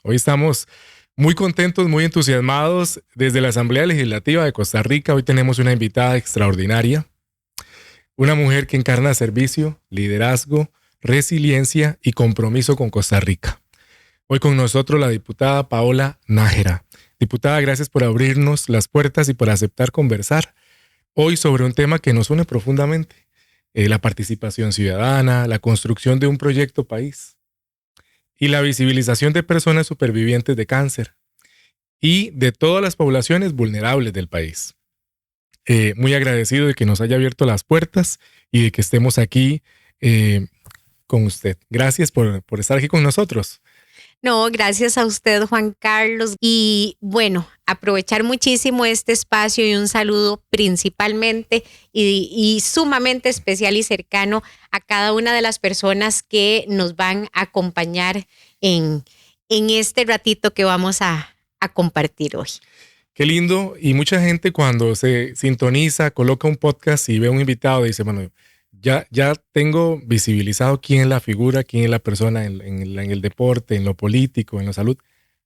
Hoy estamos muy contentos, muy entusiasmados desde la Asamblea Legislativa de Costa Rica. Hoy tenemos una invitada extraordinaria, una mujer que encarna servicio, liderazgo, resiliencia y compromiso con Costa Rica. Hoy con nosotros la diputada Paola Nájera. Diputada, gracias por abrirnos las puertas y por aceptar conversar hoy sobre un tema que nos une profundamente, la participación ciudadana, la construcción de un proyecto país y la visibilización de personas supervivientes de cáncer y de todas las poblaciones vulnerables del país. Muy agradecido de que nos haya abierto las puertas y de que estemos aquí con usted. Gracias por estar aquí con nosotros. No, gracias a usted, Juan Carlos. Y bueno, aprovechar muchísimo este espacio y un saludo principalmente y sumamente especial y cercano a cada una de las personas que nos van a acompañar en este ratito que vamos a compartir hoy. Qué lindo. Y mucha gente cuando se sintoniza, coloca un podcast y ve un invitado, dice, bueno, ya tengo visibilizado quién es la figura, quién es la persona en el deporte, en lo político, en la salud,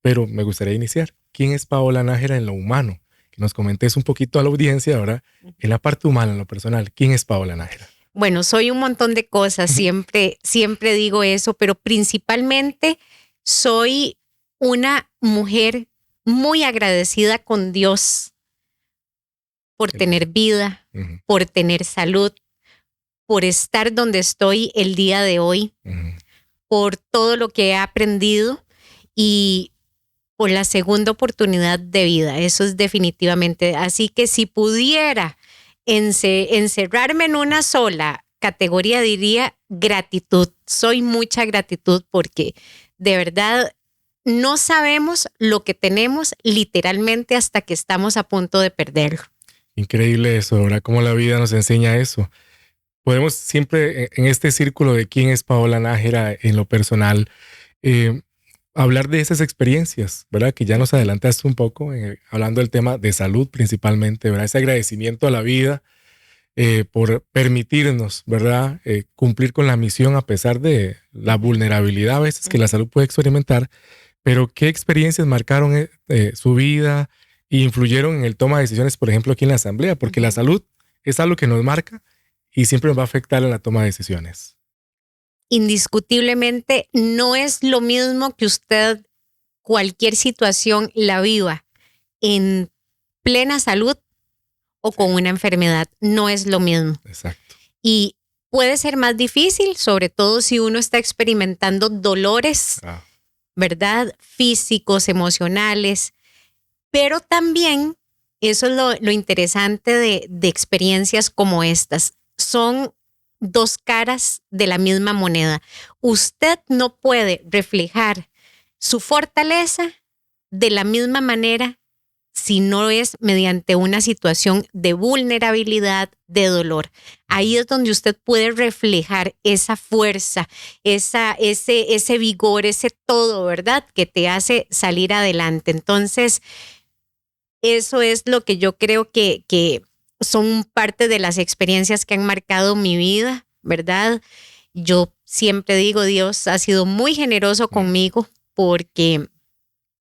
pero me gustaría iniciar. ¿Quién es Paola Nájera en lo humano? Que nos comentes un poquito a la audiencia ahora en la parte humana, en lo personal. ¿Quién es Paola Nájera? Bueno, soy un montón de cosas, siempre digo eso, pero principalmente soy una mujer muy agradecida con Dios por tener vida, por tener salud, por estar donde estoy el día de hoy, por todo lo que he aprendido y por la segunda oportunidad de vida. Eso es definitivamente. Así que si pudiera encerrarme en una sola categoría, diría gratitud. Soy mucha gratitud porque de verdad no sabemos lo que tenemos literalmente hasta que estamos a punto de perderlo. Increíble eso, ¿verdad? Cómo la vida nos enseña eso. Podemos siempre en este círculo de quién es Paola Nájera en lo personal, hablar de esas experiencias, ¿verdad? Que ya nos adelantaste un poco, hablando del tema de salud principalmente, ¿verdad? Ese agradecimiento a la vida por permitirnos, ¿verdad? Cumplir con la misión a pesar de la vulnerabilidad a veces que la salud puede experimentar, pero ¿qué experiencias marcaron su vida e influyeron en el toma de decisiones, por ejemplo, aquí en la Asamblea? Porque la salud es algo que nos marca y siempre nos va a afectar en la toma de decisiones. Indiscutiblemente no es lo mismo que usted cualquier situación la viva en plena salud o con una enfermedad. No es lo mismo. Exacto. Y puede ser más difícil, sobre todo si uno está experimentando dolores, ¿verdad? Físicos, emocionales, pero también eso es lo interesante de experiencias como estas. Son dos caras de la misma moneda. Usted no puede reflejar su fortaleza de la misma manera si no es mediante una situación de vulnerabilidad, de dolor. Ahí es donde usted puede reflejar esa fuerza, ese vigor, ese todo, ¿verdad? Que te hace salir adelante. Entonces, eso es lo que yo creo que son parte de las experiencias que han marcado mi vida, ¿verdad? Yo siempre digo, Dios ha sido muy generoso conmigo porque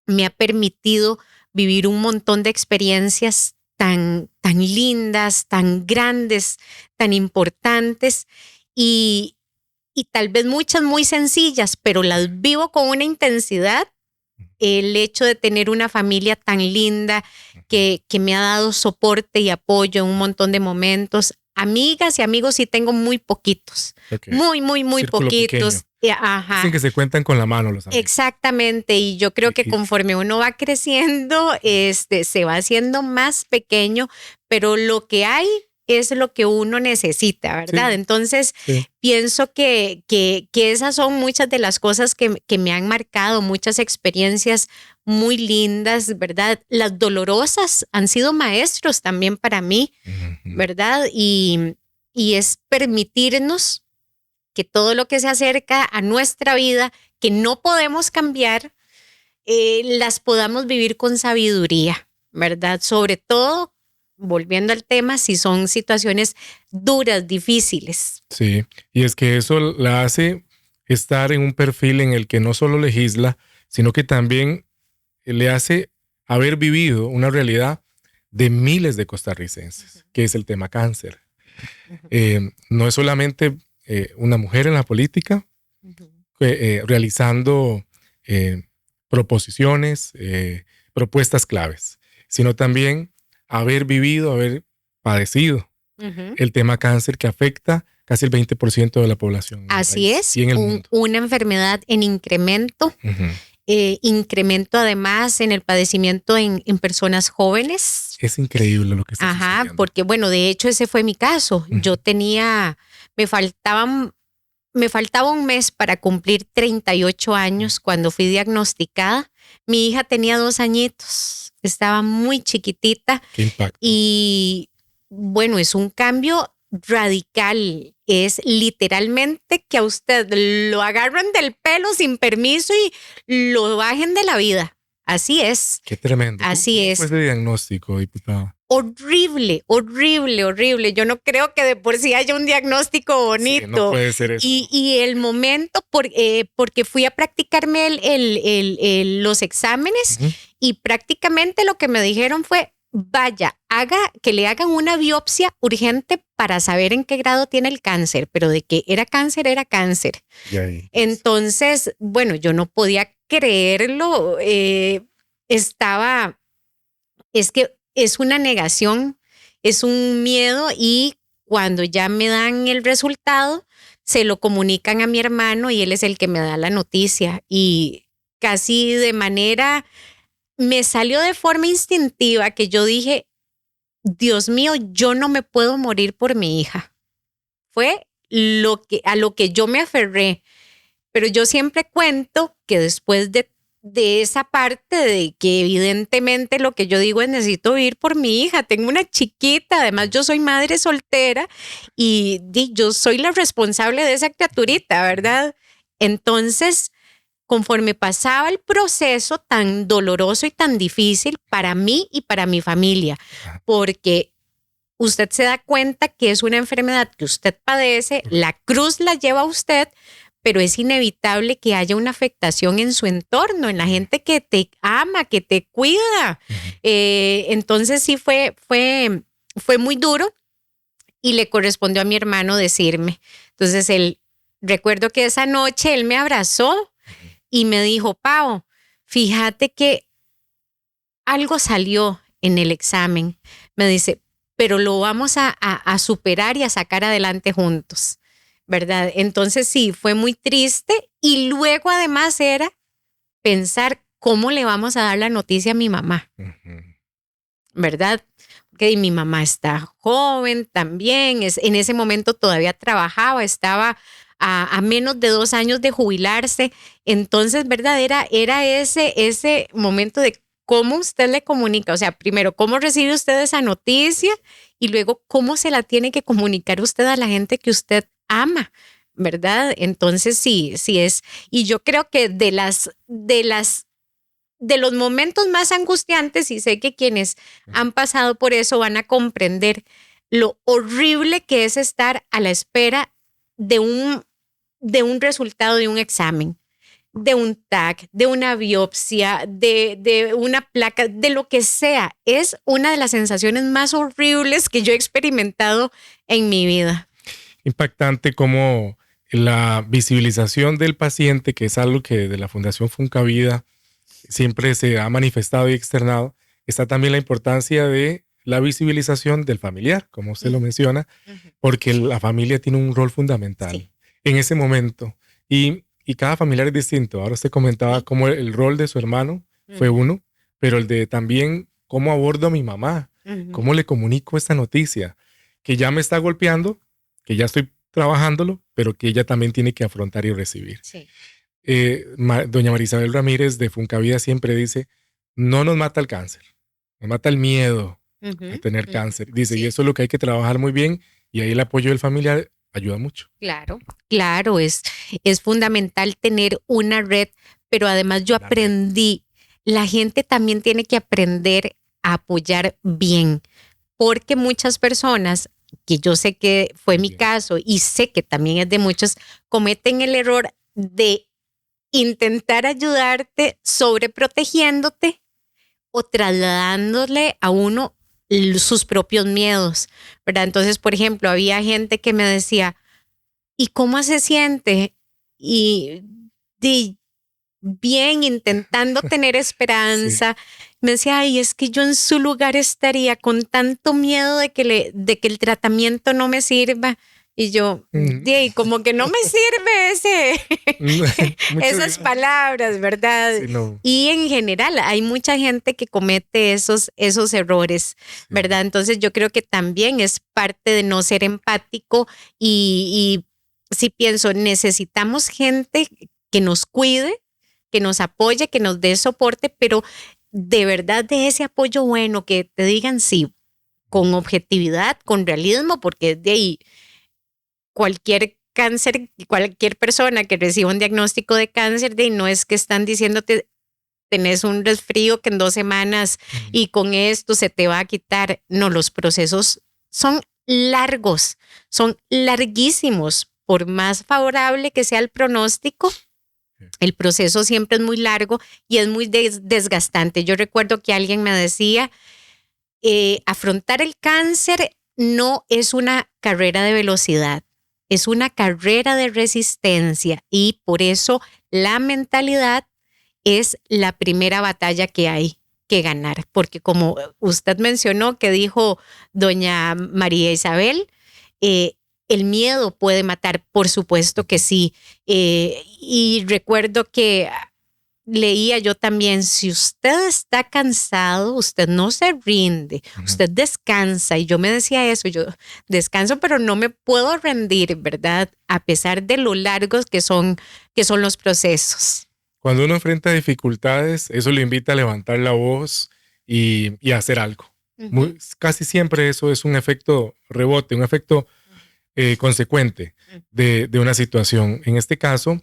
me ha permitido vivir un montón de experiencias tan lindas, tan grandes, tan importantes y tal vez muchas muy sencillas, pero las vivo con una intensidad. El hecho de tener una familia tan linda que me ha dado soporte y apoyo en un montón de momentos. Amigas y amigos sí tengo muy poquitos. Okay. Muy Círculo poquitos. Ajá. Dicen que se cuentan con la mano los amigos. Exactamente. Y yo creo que conforme uno va creciendo, se va haciendo más pequeño, pero lo que hay es lo que uno necesita, ¿verdad? Sí. Entonces, pienso que esas son muchas de las cosas que me han marcado, muchas experiencias muy lindas, ¿verdad? Las dolorosas han sido maestros también para mí, ¿verdad? Y es permitirnos que todo lo que se acerca a nuestra vida, que no podemos cambiar, las podamos vivir con sabiduría, ¿verdad? Sobre todo, volviendo al tema, si son situaciones duras, difíciles. Sí, y es que eso la hace estar en un perfil en el que no solo legisla, sino que también le hace haber vivido una realidad de miles de costarricenses, que es el tema cáncer. No es solamente una mujer en la política realizando proposiciones, propuestas claves, sino también haber vivido, haber padecido el tema cáncer que afecta casi el 20% de la población. Así es, y en el mundo. Una enfermedad en incremento. Incremento además en el padecimiento en personas jóvenes. Es increíble lo que está sucediendo. Porque bueno, de hecho ese fue mi caso. Yo me faltaba un mes para cumplir 38 años cuando fui diagnosticada. Mi hija tenía 2 añitos, estaba muy chiquitita. Qué impacto. Y bueno, es un cambio radical. Es literalmente que a usted lo agarran del pelo sin permiso y lo bajen de la vida. Así es. Qué tremendo. Así es. ¿Cómo fue ese diagnóstico, diputada? Horrible, horrible, horrible. Yo no creo que de por sí haya un diagnóstico bonito. Sí, no puede ser eso. Y el momento, porque fui a practicarme los exámenes y prácticamente lo que me dijeron fue, vaya, que le hagan una biopsia urgente para saber en qué grado tiene el cáncer, pero de que era cáncer, era cáncer. Entonces, bueno, yo no podía creerlo. Es que es una negación, es un miedo, y cuando ya me dan el resultado, se lo comunican a mi hermano y él es el que me da la noticia. Y casi de manera, me salió de forma instintiva que yo dije, Dios mío, yo no me puedo morir por mi hija. Fue a lo que yo me aferré. Pero yo siempre cuento que después de esa parte de que evidentemente lo que yo digo es necesito vivir por mi hija, tengo una chiquita, además yo soy madre soltera y yo soy la responsable de esa criaturita, ¿verdad? Entonces, conforme pasaba el proceso tan doloroso y tan difícil para mí y para mi familia, porque usted se da cuenta que es una enfermedad que usted padece, la cruz la lleva usted, pero es inevitable que haya una afectación en su entorno, en la gente que te ama, que te cuida. Entonces sí fue muy duro y le correspondió a mi hermano decirme. Entonces recuerdo que esa noche él me abrazó y me dijo, Pau, fíjate que algo salió en el examen. Me dice, pero lo vamos a superar y a sacar adelante juntos. ¿Verdad? Entonces sí, fue muy triste y luego además era pensar cómo le vamos a dar la noticia a mi mamá, ¿verdad? Porque mi mamá está joven también, en ese momento todavía trabajaba, estaba a menos de 2 años de jubilarse, entonces, ¿verdad? Era ese momento de cómo usted le comunica, o sea, primero, cómo recibe usted esa noticia y luego cómo se la tiene que comunicar usted a la gente que usted ama, ¿verdad? Entonces sí es. Y yo creo que de los momentos más angustiantes, y sé que quienes han pasado por eso van a comprender lo horrible que es estar a la espera de un resultado de un examen, de un TAC, de una biopsia, de una placa, de lo que sea. Es una de las sensaciones más horribles que yo he experimentado en mi vida. Impactante como la visibilización del paciente, que es algo que desde la Fundación Funcavida siempre se ha manifestado y externado, está también la importancia de la visibilización del familiar, como usted lo menciona, porque la familia tiene un rol fundamental en ese momento. Y cada familiar es distinto. Ahora usted comentaba cómo el rol de su hermano fue uno, pero el de también cómo abordo a mi mamá, cómo le comunico esta noticia, que ya me está golpeando, que ya estoy trabajándolo, pero que ella también tiene que afrontar y recibir. Sí. Doña Marisabel Ramírez de Funcavida siempre dice, no nos mata el cáncer, nos mata el miedo a tener cáncer. Dice, y eso es lo que hay que trabajar muy bien, y ahí el apoyo del familiar ayuda mucho. Claro, es fundamental tener una red, pero además yo aprendí, la gente también tiene que aprender a apoyar bien, porque muchas personas, que yo sé que fue mi caso y sé que también es de muchos, cometen el error de intentar ayudarte sobreprotegiéndote o trasladándole a uno sus propios miedos, ¿verdad? Entonces, por ejemplo, había gente que me decía, ¿y cómo se siente? Y bien, intentando tener esperanza. Sí. Me decía, ay, es que yo en su lugar estaría con tanto miedo de que el tratamiento no me sirva. Y yo, como que no me sirve esas palabras, ¿verdad? Sí, no. Y en general hay mucha gente que comete esos errores, ¿verdad? Entonces yo creo que también es parte de no ser empático y sí pienso, necesitamos gente que nos cuide, que nos apoye, que nos dé soporte, pero de verdad de ese apoyo bueno, que te digan sí, con objetividad, con realismo, porque de ahí cualquier cáncer, cualquier persona que reciba un diagnóstico de cáncer, no es que están diciéndote tenés un resfrío que en 2 semanas y con esto se te va a quitar. No, los procesos son largos, son larguísimos. Por más favorable que sea el pronóstico, el proceso siempre es muy largo y es muy desgastante. Yo recuerdo que alguien me decía, afrontar el cáncer no es una carrera de velocidad, es una carrera de resistencia y por eso la mentalidad es la primera batalla que hay que ganar. Porque como usted mencionó, que dijo doña María Isabel, el miedo puede matar, por supuesto que sí. Y recuerdo que leía yo también, si usted está cansado, usted no se rinde, usted descansa. Y yo me decía eso, yo descanso, pero no me puedo rendir, ¿verdad? A pesar de lo largos que son los procesos. Cuando uno enfrenta dificultades, eso le invita a levantar la voz y a hacer algo. Casi siempre eso es un efecto rebote, un efecto consecuente de una situación. En este caso,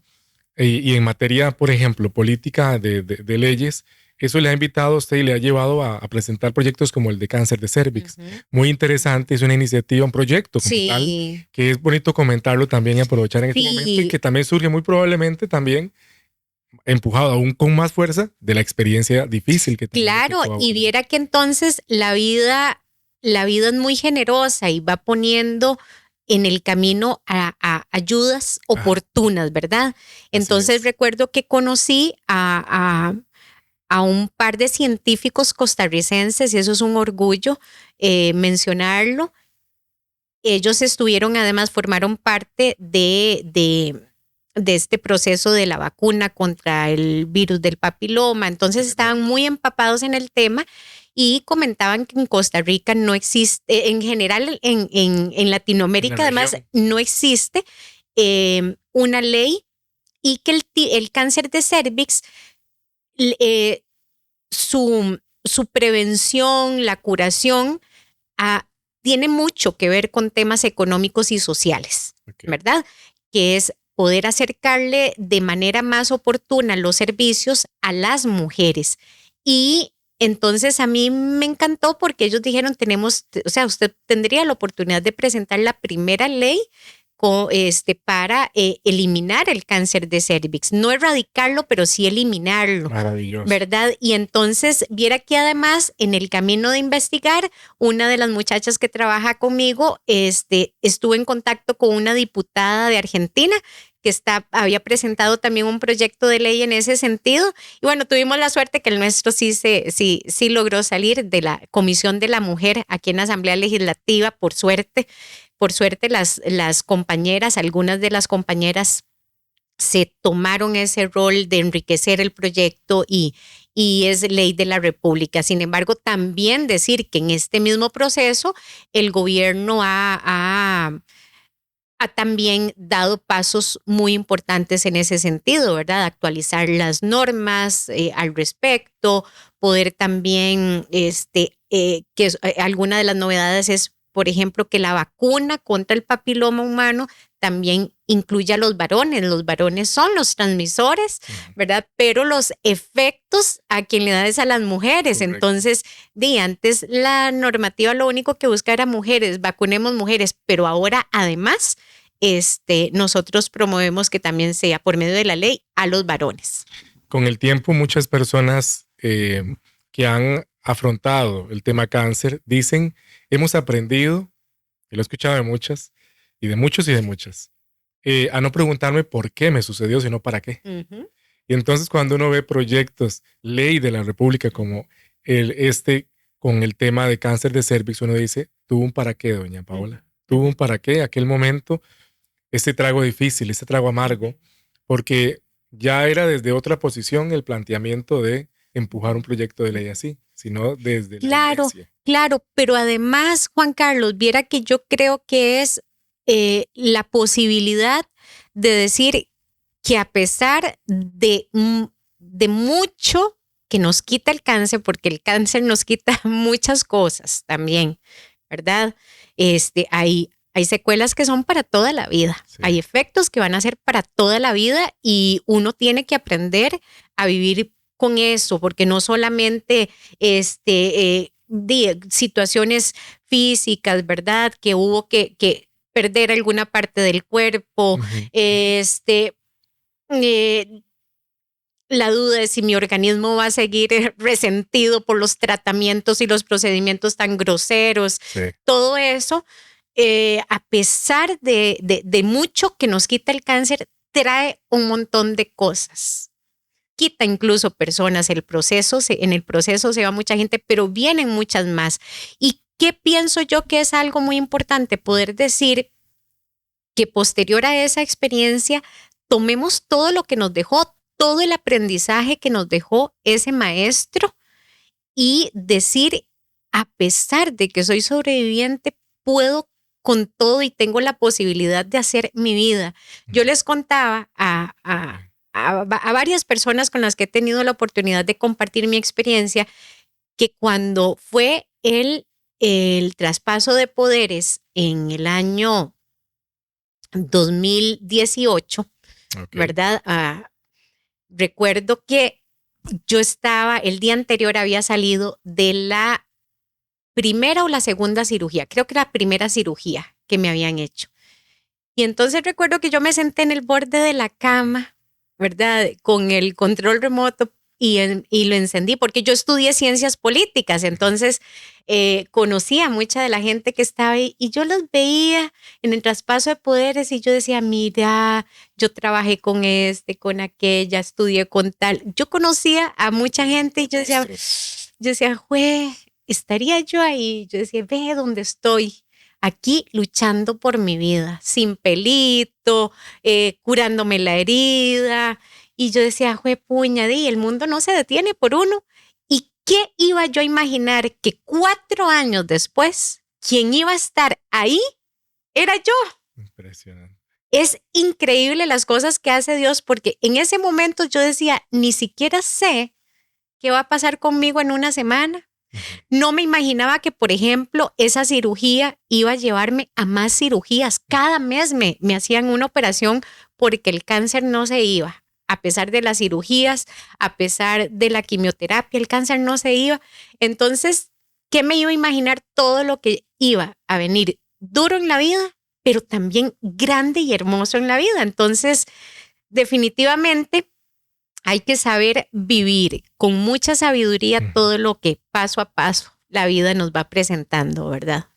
y en materia, por ejemplo, política de leyes, eso le ha invitado a usted y le ha llevado a presentar proyectos como el de cáncer de cervix. Muy interesante, es una iniciativa, un proyecto como tal, que es bonito comentarlo también y aprovechar en este momento, y que también surge muy probablemente también empujado aún con más fuerza de la experiencia difícil que tiene. Claro, y viera que entonces la vida es muy generosa y va poniendo en el camino a ayudas oportunas, ¿verdad? Entonces recuerdo que conocí a un par de científicos costarricenses y eso es un orgullo mencionarlo. Ellos formaron parte de este proceso de la vacuna contra el virus del papiloma. Entonces estaban muy empapados en el tema y comentaban que en Costa Rica no existe, en general en Latinoamérica además no existe una ley y que el cáncer de cervix, su prevención, la curación, tiene mucho que ver con temas económicos y sociales, ¿verdad? Que es poder acercarle de manera más oportuna los servicios a las mujeres. Y entonces a mí me encantó porque ellos dijeron, usted tendría la oportunidad de presentar la primera ley para eliminar el cáncer de cervix. No erradicarlo, pero sí eliminarlo. Maravilloso. ¿Verdad? Y entonces, viera que además, en el camino de investigar, una de las muchachas que trabaja conmigo estuvo en contacto con una diputada de Argentina que había presentado también un proyecto de ley en ese sentido. Y bueno, tuvimos la suerte que el nuestro sí logró salir de la Comisión de la Mujer aquí en la Asamblea Legislativa, por suerte. Por suerte, las compañeras, algunas de las compañeras se tomaron ese rol de enriquecer el proyecto y es ley de la República. Sin embargo, también decir que en este mismo proceso el gobierno ha también dado pasos muy importantes en ese sentido, ¿verdad? Actualizar las normas al respecto, poder también, alguna de las novedades es, por ejemplo, que la vacuna contra el papiloma humano también incluye a los varones. Los varones son los transmisores, ¿verdad? Pero los efectos a quien le da es a las mujeres. Correcto. Entonces, antes la normativa lo único que busca era mujeres, vacunemos mujeres, pero ahora además nosotros promovemos que también sea por medio de la ley a los varones. Con el tiempo, muchas personas que han afrontado el tema cáncer dicen, hemos aprendido, y lo he escuchado de muchas, y de muchos y de muchas, a no preguntarme por qué me sucedió, sino para qué. Uh-huh. Y entonces cuando uno ve proyectos, ley de la República como con el tema de cáncer de cervix, uno dice, tuvo un para qué, doña Paola. Uh-huh. Tuvo un para qué, aquel momento, este trago difícil, este trago amargo, porque ya era desde otra posición el planteamiento de empujar un proyecto de ley así, sino desde la iglesia. Claro, pero además, Juan Carlos, viera que yo creo que es la posibilidad de decir que a pesar de mucho que nos quita el cáncer, porque el cáncer nos quita muchas cosas también, ¿verdad? Hay secuelas que son para toda la vida, sí. Hay efectos que van a ser para toda la vida y uno tiene que aprender a vivir con eso, porque no solamente situaciones físicas, ¿verdad? Que hubo que perder alguna parte del cuerpo, uh-huh. La duda de si mi organismo va a seguir resentido por los tratamientos y los procedimientos tan groseros, sí. Todo eso, a pesar de mucho que nos quita el cáncer, trae un montón de cosas. Quita incluso personas, en el proceso se va mucha gente, pero vienen muchas más. ¿Y qué pienso yo que es algo muy importante? Poder decir que posterior a esa experiencia tomemos todo lo que nos dejó, todo el aprendizaje que nos dejó ese maestro y decir, a pesar de que soy sobreviviente, puedo con todo y tengo la posibilidad de hacer mi vida. Yo les contaba a varias personas con las que he tenido la oportunidad de compartir mi experiencia, que cuando fue el traspaso de poderes en el año 2018, okay. ¿Verdad? Recuerdo que yo el día anterior había salido de la primera o la segunda cirugía, creo que la primera cirugía que me habían hecho. Y entonces recuerdo que yo me senté en el borde de la cama, ¿verdad? Con el control remoto y lo encendí porque yo estudié ciencias políticas, entonces conocía a mucha de la gente que estaba ahí y yo los veía en el traspaso de poderes y yo decía, mira, yo trabajé con con aquella, estudié con tal. Yo conocía a mucha gente y yo decía, jue, estaría yo ahí. Yo decía, ve dónde estoy. Aquí luchando por mi vida, sin pelito, curándome la herida. Y yo decía, jue puña, el mundo no se detiene por uno. ¿Y qué iba yo a imaginar que 4 años después, quien iba a estar ahí era yo? Impresionante. Es increíble las cosas que hace Dios, porque en ese momento yo decía, ni siquiera sé qué va a pasar conmigo en una semana. No me imaginaba que, por ejemplo, esa cirugía iba a llevarme a más cirugías. Cada mes me hacían una operación porque el cáncer no se iba. A pesar de las cirugías, a pesar de la quimioterapia, el cáncer no se iba. Entonces, ¿qué me iba a imaginar todo lo que iba a venir duro en la vida, pero también grande y hermoso en la vida? Entonces, definitivamente hay que saber vivir con mucha sabiduría todo lo que paso a paso la vida nos va presentando, ¿verdad?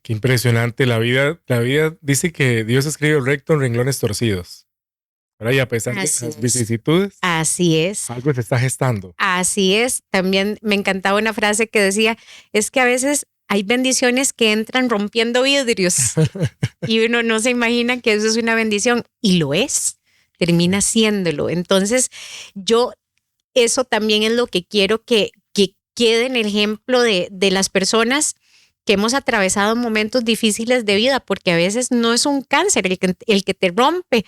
Qué impresionante. La vida dice que Dios escribe recto en renglones torcidos. ¿Verdad? Y a pesar de las vicisitudes, así es. Algo se está gestando. Así es. También me encantaba una frase que decía, es que a veces hay bendiciones que entran rompiendo vidrios y uno no se imagina que eso es una bendición y lo es. Termina siéndolo. Entonces, eso también es lo que quiero que quede en el ejemplo de las personas que hemos atravesado momentos difíciles de vida, porque a veces no es un cáncer el que te rompe,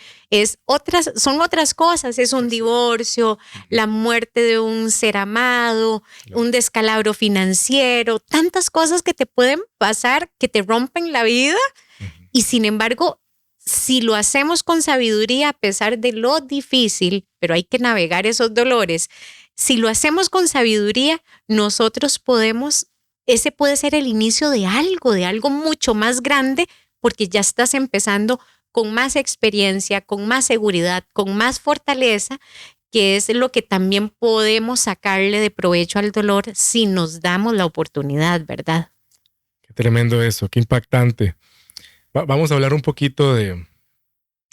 son otras cosas, es un divorcio, la muerte de un ser amado, un descalabro financiero, tantas cosas que te pueden pasar, que te rompen la vida, y sin embargo, si lo hacemos con sabiduría, a pesar de lo difícil, pero hay que navegar esos dolores, si lo hacemos con sabiduría, nosotros ese puede ser el inicio de algo mucho más grande, porque ya estás empezando con más experiencia, con más seguridad, con más fortaleza, que es lo que también podemos sacarle de provecho al dolor si nos damos la oportunidad, ¿verdad? Qué tremendo eso, qué impactante. Vamos a hablar un poquito en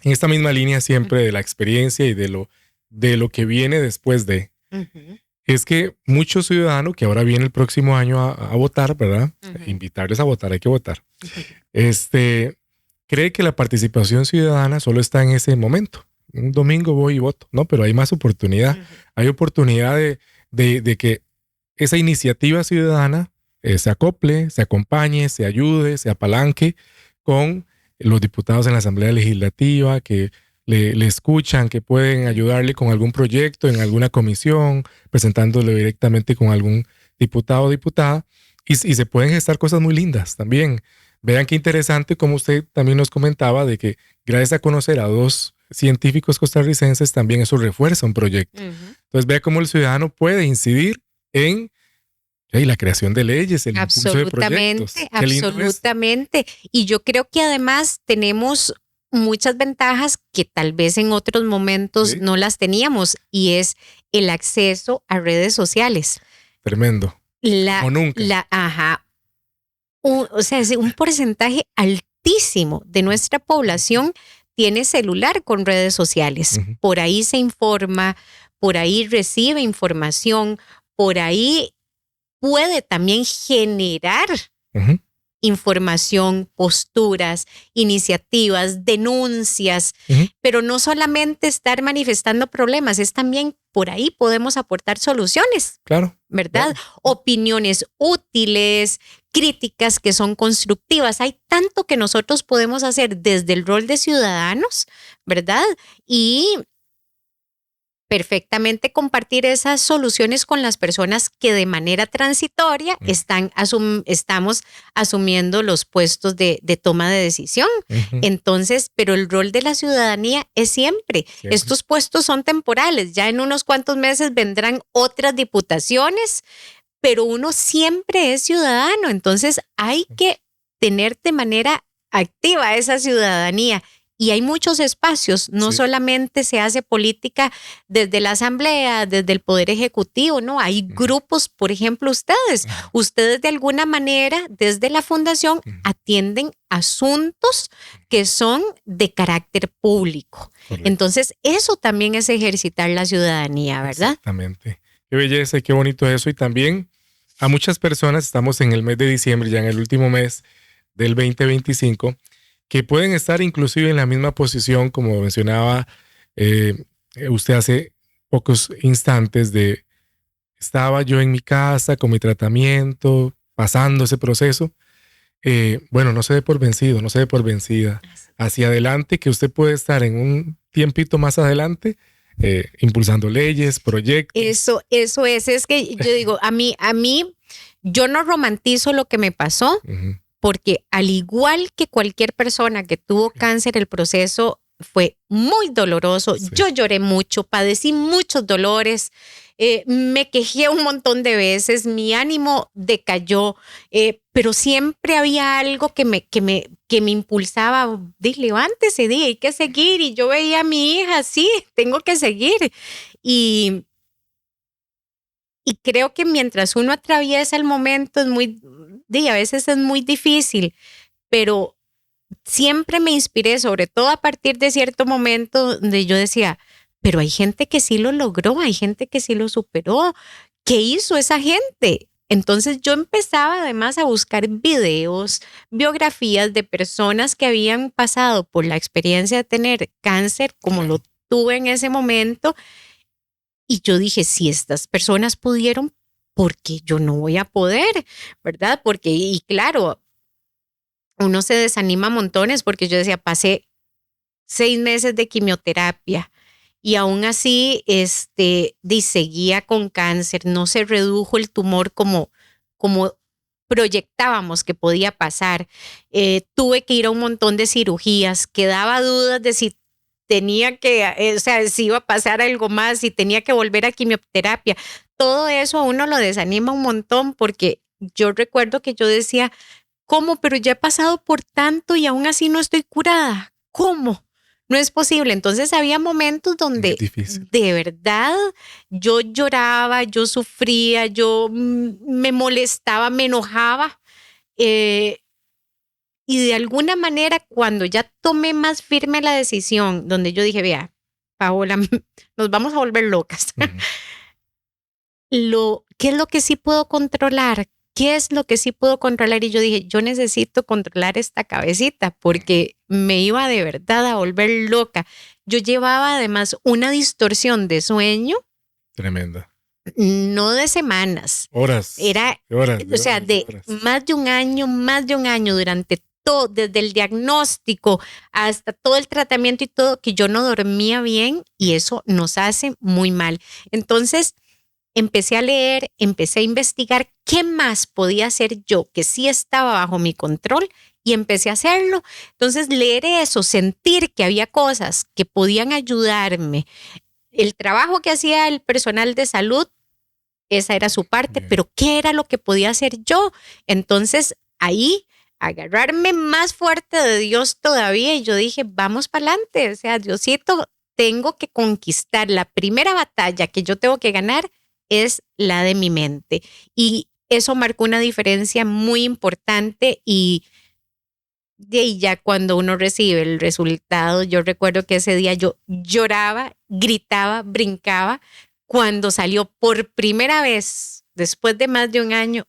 esta misma línea siempre de la experiencia y de lo que viene después de. Uh-huh. Es que muchos ciudadanos que ahora viene el próximo año a votar, ¿verdad? Uh-huh. Invitarles a votar, hay que votar. Uh-huh. Cree que la participación ciudadana solo está en ese momento. Un domingo voy y voto, ¿no? Pero hay más oportunidad. Uh-huh. Hay oportunidad de que esa iniciativa ciudadana se acople, se acompañe, se ayude, se apalanque con los diputados en la Asamblea Legislativa que le escuchan, que pueden ayudarle con algún proyecto en alguna comisión, presentándolo directamente con algún diputado o diputada, y se pueden gestar cosas muy lindas también. Vean qué interesante, como usted también nos comentaba, de que gracias a conocer a 2 científicos costarricenses, también eso refuerza un proyecto. Uh-huh. Entonces vea cómo el ciudadano puede incidir en la creación de leyes, el impulso de proyectos. Absolutamente. Y yo creo que además tenemos muchas ventajas que tal vez en otros momentos no las teníamos, y es el acceso a redes sociales. Tremendo. Como nunca. O sea, es un porcentaje altísimo de nuestra población tiene celular con redes sociales. Uh-huh. Por ahí se informa, por ahí recibe información, por ahí puede también generar uh-huh. información, posturas, iniciativas, denuncias, uh-huh. pero no solamente estar manifestando problemas, es también por ahí podemos aportar soluciones. Claro. ¿Verdad? Claro. Opiniones útiles, críticas que son constructivas. Hay tanto que nosotros podemos hacer desde el rol de ciudadanos, ¿verdad? Y perfectamente compartir esas soluciones con las personas que de manera transitoria estamos asumiendo los puestos de toma de decisión. Uh-huh. Entonces, pero el rol de la ciudadanía es siempre. Estos puestos son temporales, ya en unos cuantos meses vendrán otras diputaciones, pero uno siempre es ciudadano, entonces hay que tener de manera activa esa ciudadanía. Y hay muchos espacios, no solamente se hace política desde la Asamblea, desde el Poder Ejecutivo, no, hay grupos, por ejemplo, ustedes de alguna manera desde la Fundación atienden asuntos que son de carácter público. Correcto. Entonces, eso también es ejercitar la ciudadanía, ¿verdad? Exactamente. Qué belleza y qué bonito eso. Y también a muchas personas, estamos en el mes de diciembre, ya en el último mes del 2025, que pueden estar inclusive en la misma posición, como mencionaba usted hace pocos instantes, estaba yo en mi casa con mi tratamiento, pasando ese proceso. Bueno, no se dé por vencido, no se dé por vencida. Hacia adelante, que usted puede estar en un tiempito más adelante, impulsando leyes, proyectos. Eso es que yo digo, a mí, yo no romantizo lo que me pasó, uh-huh. porque al igual que cualquier persona que tuvo cáncer, el proceso fue muy doloroso. Sí. Yo lloré mucho, padecí muchos dolores, me quejé un montón de veces, mi ánimo decayó, pero siempre había algo que me impulsaba. Levántese, hay que seguir. Y yo veía a mi hija, sí, tengo que seguir. Y creo que mientras uno atraviesa el momento a veces es muy difícil, pero siempre me inspiré, sobre todo a partir de cierto momento donde yo decía, pero hay gente que sí lo logró, hay gente que sí lo superó. ¿Qué hizo esa gente? Entonces yo empezaba además a buscar videos, biografías de personas que habían pasado por la experiencia de tener cáncer, como lo tuve en ese momento. Y yo dije, si estas personas pudieron, ¿por qué yo no voy a poder? ¿Verdad? Porque, y claro, uno se desanima montones porque yo decía, pasé 6 meses de quimioterapia y aún así seguía con cáncer, no se redujo el tumor como proyectábamos que podía pasar. Tuve que ir a un montón de cirugías, quedaba dudas de si tenía que, si iba a pasar algo más, si tenía que volver a quimioterapia. Todo eso a uno lo desanima un montón porque yo recuerdo que yo decía, ¿cómo? Pero ya he pasado por tanto y aún así no estoy curada. ¿cómo? No es posible. Entonces había momentos donde de verdad yo lloraba, yo sufría, yo me molestaba, me enojaba. Y de alguna manera, cuando ya tomé más firme la decisión, donde yo dije, vea, Paola, nos vamos a volver locas. ¿Qué es lo que sí puedo controlar? ¿Qué es lo que sí puedo controlar? Y yo dije, yo necesito controlar esta cabecita porque me iba de verdad a volver loca. Yo llevaba además una distorsión de sueño. Tremenda. No de semanas. Horas. Era, o sea, de más de un año durante todo, desde el diagnóstico hasta todo el tratamiento y todo, que yo no dormía bien y eso nos hace muy mal. Entonces, empecé a leer, empecé a investigar qué más podía hacer yo que sí estaba bajo mi control y empecé a hacerlo. Entonces, leer eso, sentir que había cosas que podían ayudarme. El trabajo que hacía el personal de salud, esa era su parte, pero ¿qué era lo que podía hacer yo? Entonces, ahí agarrarme más fuerte de Dios todavía y yo dije, vamos para adelante. O sea, Diosito, tengo que conquistar. La primera batalla que yo tengo que ganar es la de mi mente. Y eso marcó una diferencia muy importante y de ahí ya cuando uno recibe el resultado, yo recuerdo que ese día yo lloraba, gritaba, brincaba cuando salió por primera vez, después de más de un año,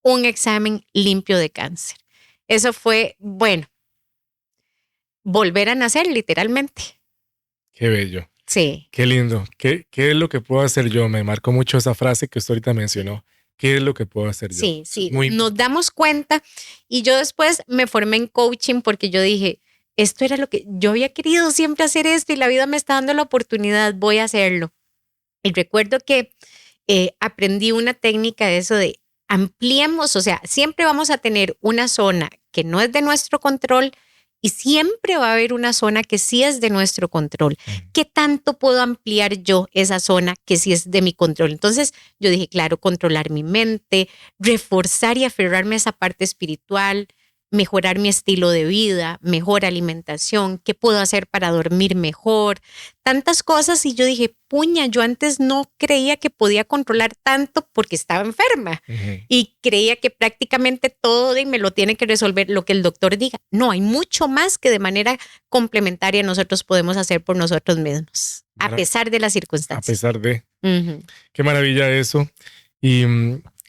un examen limpio de cáncer. Eso fue, bueno, volver a nacer literalmente. Qué bello. Sí. Qué lindo. ¿Qué es lo que puedo hacer yo? Me marcó mucho esa frase que usted ahorita mencionó. ¿Qué es lo que puedo hacer yo? Sí, sí. Nos damos cuenta y yo después me formé en coaching porque yo dije, esto era lo que yo había querido siempre hacer esto y la vida me está dando la oportunidad, voy a hacerlo. Y recuerdo que aprendí una técnica de eso de ampliemos, o sea, siempre vamos a tener una zona que no es de nuestro control y siempre va a haber una zona que sí es de nuestro control. ¿Qué tanto puedo ampliar yo esa zona que sí es de mi control? Entonces yo dije, claro, controlar mi mente, reforzar y aferrarme a esa parte espiritual, mejorar mi estilo de vida, mejor alimentación, qué puedo hacer para dormir mejor, tantas cosas. Y yo dije, puña, yo antes no creía que podía controlar tanto porque estaba enferma y creía que prácticamente todo me lo tiene que resolver lo que el doctor diga. No, hay mucho más que de manera complementaria nosotros podemos hacer por nosotros mismos, a pesar de las circunstancias. A pesar de. Qué maravilla eso. Y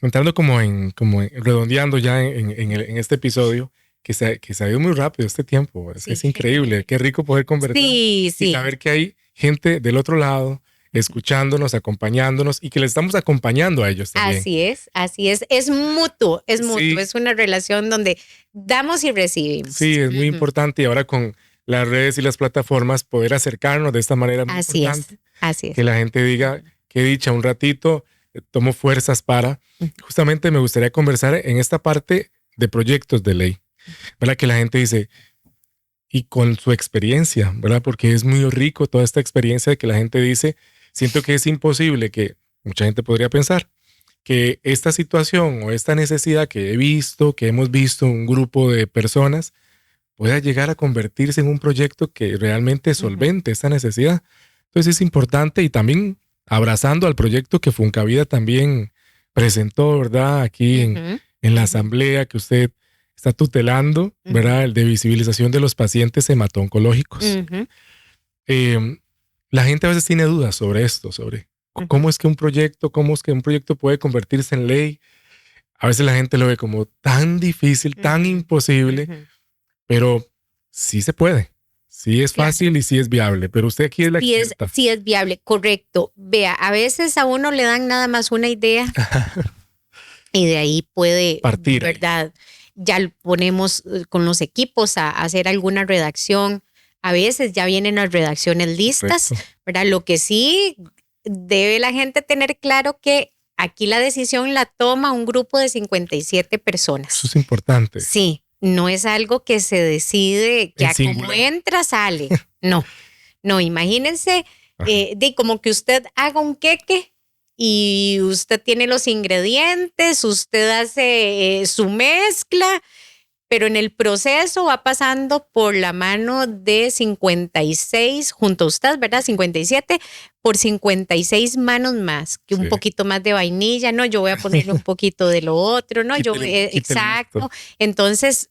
entrando redondeando ya en este episodio, que se ha ido muy rápido este tiempo. Sí. Es increíble. Qué rico poder conversar. Sí, sí. Y saber que hay gente del otro lado escuchándonos, acompañándonos y que les estamos acompañando a ellos también. Así es. Es mutuo, sí. Es una relación donde damos y recibimos. Sí, es muy importante y ahora con las redes y las plataformas poder acercarnos de esta manera muy importante. Así es. Que la gente diga, qué dicha, un ratito, tomo fuerzas para. Justamente me gustaría conversar en esta parte de proyectos de ley, ¿verdad? Que la gente dice, y con su experiencia, ¿verdad? Porque es muy rico toda esta experiencia de que la gente dice, siento que es imposible, que mucha gente podría pensar que esta situación o esta necesidad que hemos visto un grupo de personas pueda llegar a convertirse en un proyecto que realmente solvente esta necesidad. Entonces es importante y también abrazando al proyecto que Funcavida también presentó, ¿verdad? Aquí en la asamblea que usted está tutelando, ¿verdad? El de visibilización de los pacientes hemato-oncológicos. La gente a veces tiene dudas sobre esto, sobre cómo es que un proyecto puede convertirse en ley. A veces la gente lo ve como tan difícil, tan imposible, pero sí se puede. Sí es fácil y sí es viable, pero usted aquí es la experta. Sí es viable, correcto. Vea, a veces a uno le dan nada más una idea y de ahí puede partir, ¿verdad? Ya lo ponemos con los equipos a hacer alguna redacción. A veces ya vienen las redacciones listas, ¿verdad? Lo que sí debe la gente tener claro que aquí la decisión la toma un grupo de 57 personas. Eso es importante. Sí. No es algo que se decide que como entra, sale. No, imagínense de como que usted haga un queque y usted tiene los ingredientes, usted hace su mezcla pero en el proceso va pasando por la mano de 56, junto a usted, ¿verdad? 57, por 56 manos más, que un poquito más de vainilla, ¿no? Yo voy a ponerle un poquito de lo otro, ¿no? Exacto. Entonces,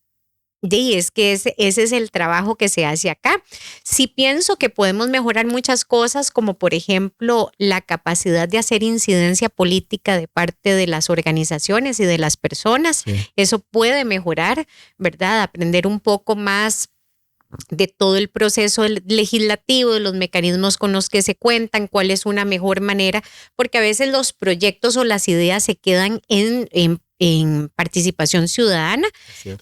es que ese es el trabajo que se hace acá. Sí pienso que podemos mejorar muchas cosas, como por ejemplo la capacidad de hacer incidencia política de parte de las organizaciones y de las personas. Sí. Eso puede mejorar, ¿verdad? Aprender un poco más de todo el proceso legislativo, de los mecanismos con los que se cuentan, cuál es una mejor manera, porque a veces los proyectos o las ideas se quedan en participación ciudadana,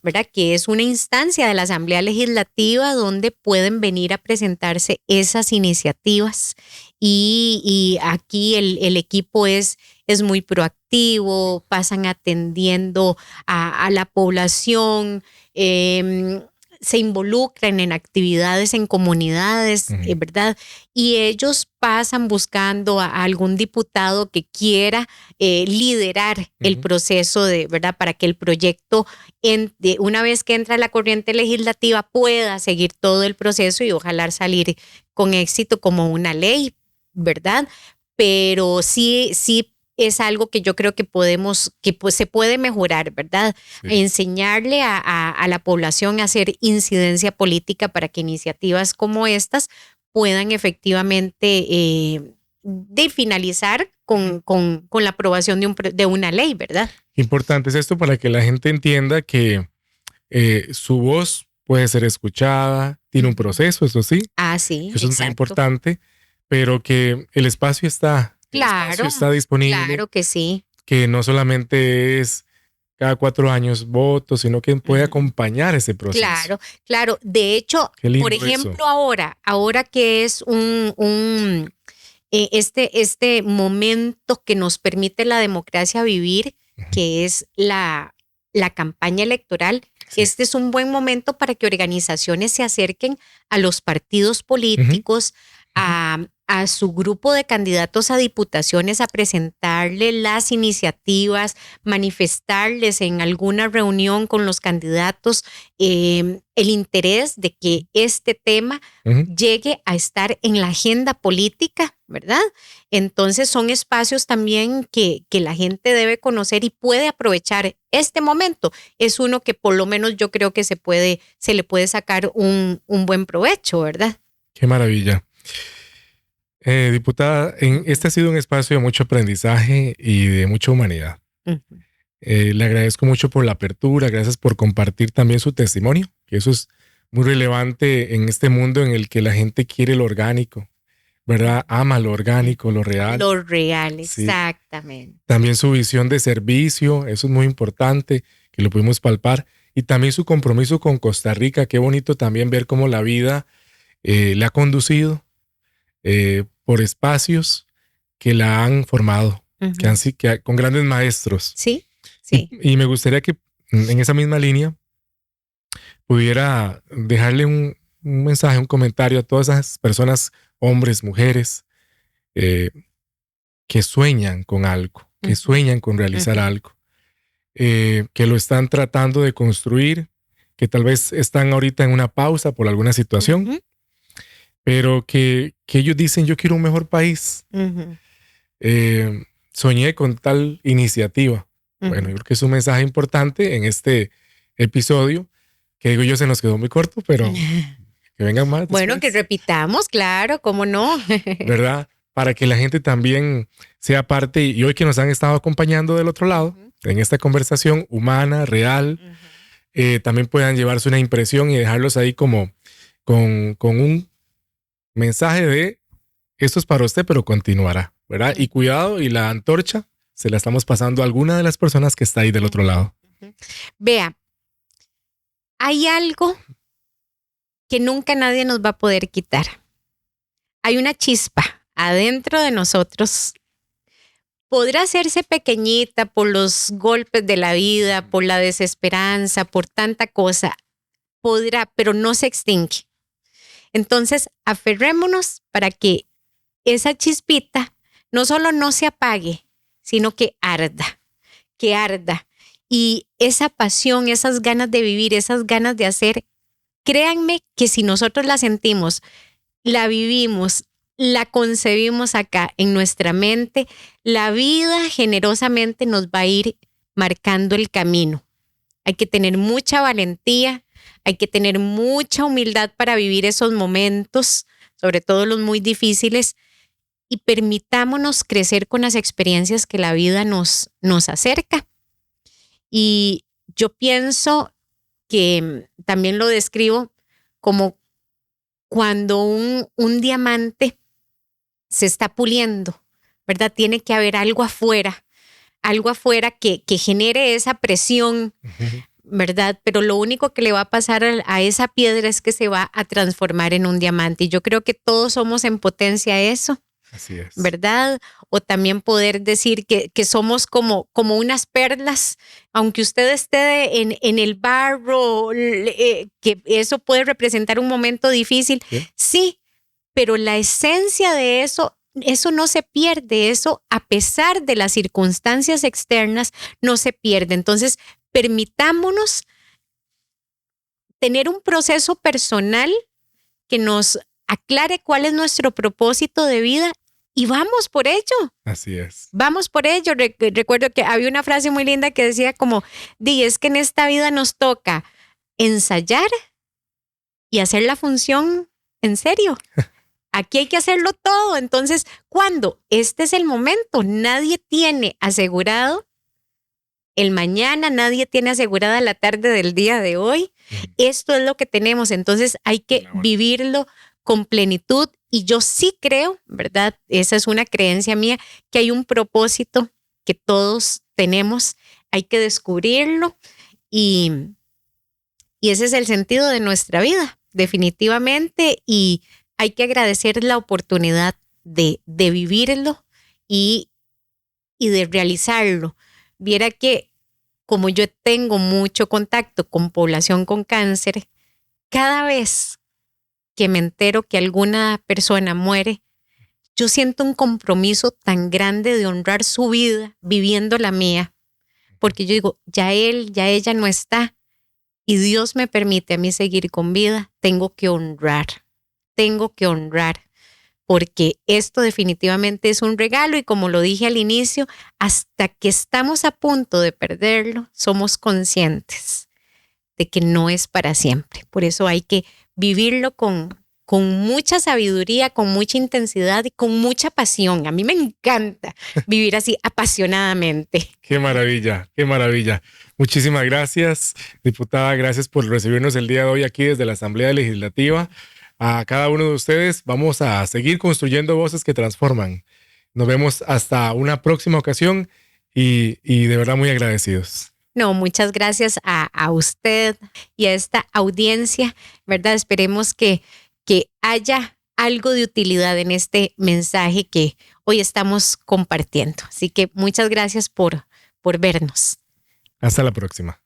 ¿verdad? Que es una instancia de la Asamblea Legislativa donde pueden venir a presentarse esas iniciativas y aquí el equipo es muy proactivo, pasan atendiendo a la población, se involucran en actividades en comunidades, ¿verdad? Y ellos pasan buscando a algún diputado que quiera liderar el proceso ¿verdad? Para que el proyecto, una vez que entra la corriente legislativa, pueda seguir todo el proceso y ojalá salir con éxito como una ley, ¿verdad? Pero sí es algo que yo creo que se puede mejorar, ¿verdad? Sí. Enseñarle a la población a hacer incidencia política para que iniciativas como estas puedan efectivamente finalizar con la aprobación de una ley, ¿verdad? Importante es esto para que la gente entienda que su voz puede ser escuchada, tiene un proceso, eso sí. Sí, eso es muy importante, pero que el espacio está. Claro, el espacio está disponible. Claro que sí. Que no solamente es cada 4 años voto, sino que puede acompañar ese proceso. Claro. De hecho, por ejemplo, eso. ahora que es este momento que nos permite la democracia vivir, que es la campaña electoral, este es un buen momento para que organizaciones se acerquen a los partidos políticos, a su grupo de candidatos a diputaciones, a presentarle las iniciativas, manifestarles en alguna reunión con los candidatos el interés de que este tema llegue a estar en la agenda política, ¿verdad? Entonces son espacios también que la gente debe conocer y puede aprovechar. Este momento es uno que por lo menos yo creo que se le puede sacar un buen provecho, ¿verdad? Qué maravilla. Diputada, este ha sido un espacio de mucho aprendizaje y de mucha humanidad. Le agradezco mucho por la apertura, gracias por compartir también su testimonio, que eso es muy relevante en este mundo en el que la gente quiere lo orgánico, ¿verdad? Ama lo orgánico, lo real. Lo real, sí. Exactamente. También su visión de servicio, eso es muy importante, que lo pudimos palpar. Y también su compromiso con Costa Rica, qué bonito también ver cómo la vida le ha conducido por espacios que la han formado, con grandes maestros. Sí. Y me gustaría que en esa misma línea pudiera dejarle un mensaje, un comentario a todas esas personas, hombres, mujeres, que sueñan con algo, que sueñan con realizar algo, que lo están tratando de construir, que tal vez están ahorita en una pausa por alguna situación, pero que ellos dicen, yo quiero un mejor país. Soñé con tal iniciativa. Bueno, yo creo que es un mensaje importante en este episodio, que digo yo se nos quedó muy corto, pero que vengan más después. Bueno, que repitamos, claro, cómo no. ¿Verdad? Para que la gente también sea parte, y hoy que nos han estado acompañando del otro lado, en esta conversación humana, real, también puedan llevarse una impresión y dejarlos ahí como con un mensaje de esto es para usted, pero continuará, ¿verdad? Y cuidado, y la antorcha se la estamos pasando a alguna de las personas que está ahí del otro lado. Vea, hay algo que nunca nadie nos va a poder quitar. Hay una chispa adentro de nosotros. Podrá hacerse pequeñita por los golpes de la vida, por la desesperanza, por tanta cosa. Podrá, pero no se extingue. Entonces, aferrémonos para que esa chispita no solo no se apague, sino que arda Y esa pasión, esas ganas de vivir, esas ganas de hacer, créanme que si nosotros la sentimos, la vivimos, la concebimos acá en nuestra mente, la vida generosamente nos va a ir marcando el camino. Hay que tener mucha valentía, hay que tener mucha humildad para vivir esos momentos, sobre todo los muy difíciles, y permitámonos crecer con las experiencias que la vida nos acerca. Y yo pienso que también lo describo como cuando un diamante se está puliendo, ¿verdad? Tiene que haber algo afuera que genere esa presión, ¿verdad? Pero lo único que le va a pasar a esa piedra es que se va a transformar en un diamante. Y yo creo que todos somos en potencia a eso. Así es. ¿Verdad? O también poder decir que somos como unas perlas, aunque usted esté en el barro, que eso puede representar un momento difícil. Sí, pero la esencia de eso no se pierde. Eso, a pesar de las circunstancias externas, no se pierde. Entonces, permitámonos tener un proceso personal que nos aclare cuál es nuestro propósito de vida y vamos por ello. Así es. Vamos por ello. Recuerdo que había una frase muy linda que decía como, es que en esta vida nos toca ensayar y hacer la función en serio. Aquí hay que hacerlo todo. Entonces, ¿cuándo? Este es el momento. Nadie tiene asegurado el mañana, nadie tiene asegurada la tarde del día de hoy. Esto es lo que tenemos. Entonces, hay que vivirlo con plenitud. Y yo sí creo, ¿verdad? Esa es una creencia mía, que hay un propósito que todos tenemos. Hay que descubrirlo y ese es el sentido de nuestra vida, definitivamente. Y hay que agradecer la oportunidad de vivirlo y de realizarlo. Viera que como yo tengo mucho contacto con población con cáncer, cada vez que me entero que alguna persona muere, yo siento un compromiso tan grande de honrar su vida viviendo la mía, porque yo digo, ya él, ya ella no está y Dios me permite a mí seguir con vida, tengo que honrar, porque esto definitivamente es un regalo y como lo dije al inicio, hasta que estamos a punto de perderlo, somos conscientes de que no es para siempre. Por eso hay que vivirlo con mucha sabiduría, con mucha intensidad y con mucha pasión. A mí me encanta vivir así apasionadamente. Qué maravilla, qué maravilla. Muchísimas gracias, diputada. Gracias por recibirnos el día de hoy aquí desde la Asamblea Legislativa. A cada uno de ustedes vamos a seguir construyendo voces que transforman. Nos vemos hasta una próxima ocasión y de verdad muy agradecidos. No, muchas gracias a usted y a esta audiencia, ¿verdad? Esperemos que haya algo de utilidad en este mensaje que hoy estamos compartiendo. Así que muchas gracias por vernos. Hasta la próxima.